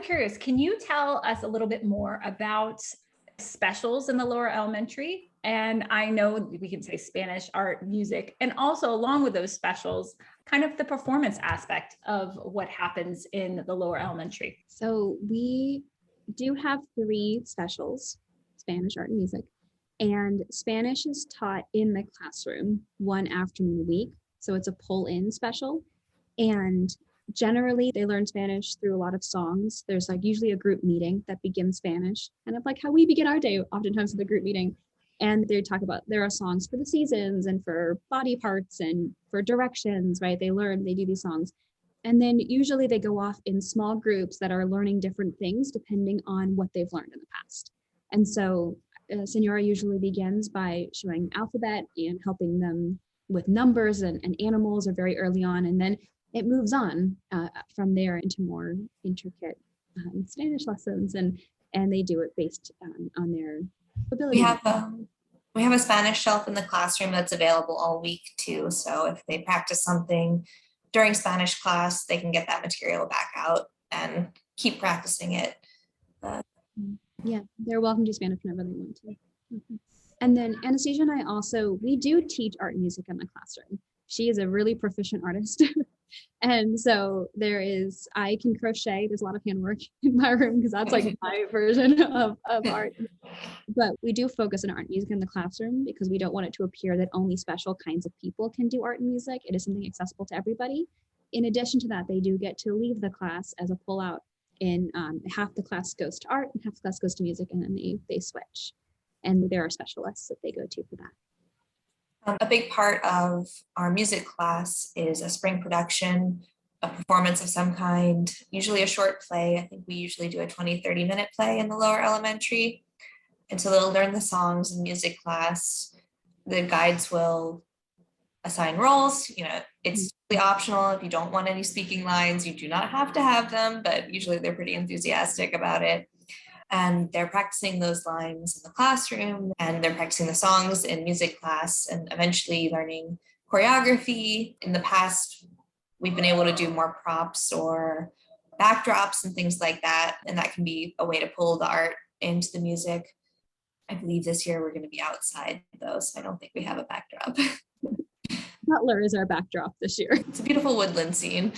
I'm curious, can you tell us a little bit more about specials in the lower elementary? And I know we can say Spanish, art, music, and also along with those specials, kind of the performance aspect of what happens in the lower elementary. So we do have 3 specials, Spanish, art, and music. And Spanish is taught in the classroom 1 afternoon a week. So it's a pull-in special. And generally they learn Spanish through a lot of songs. There's like usually a group meeting that begins Spanish, kind of like how we begin our day oftentimes in the group meeting. And they talk about, there are songs for the seasons and for body parts and for directions, right? They do these songs. And then usually they go off in small groups that are learning different things depending on what they've learned in the past. And so Senora usually begins by showing alphabet and helping them with numbers and animals are very early on. And then it moves on from there into more intricate Spanish lessons. And they do it based on their ability. We have a Spanish shelf in the classroom that's available all week too. So if they practice something during Spanish class, they can get that material back out and keep practicing it. Yeah, they're welcome to Spanish whenever they want to. Mm-hmm. And then Anastasia and I we do teach art and music in the classroom. She is a really proficient artist. And so I can crochet. There's a lot of handwork in my room because that's like my version of art. But we do focus on art and music in the classroom because we don't want it to appear that only special kinds of people can do art and music. It is something accessible to everybody. In addition to that, they do get to leave the class as a pullout in half the class goes to art and half the class goes to music, and then they switch. And there are specialists that they go to for that. A big part of our music class is a spring production, a performance of some kind, usually a short play. I think we usually do a 20-30 minute play in the lower elementary. And so they'll learn the songs in music class. The guides will assign roles. It's really optional. If you don't want any speaking lines, you do not have to have them, but usually they're pretty enthusiastic about it. And they're practicing those lines in the classroom, and they're practicing the songs in music class, and eventually learning choreography. In the past, we've been able to do more props or backdrops and things like that. And that can be a way to pull the art into the music. I believe this year we're going to be outside though, so I don't think we have a backdrop. Butler is our backdrop this year. It's a beautiful woodland scene.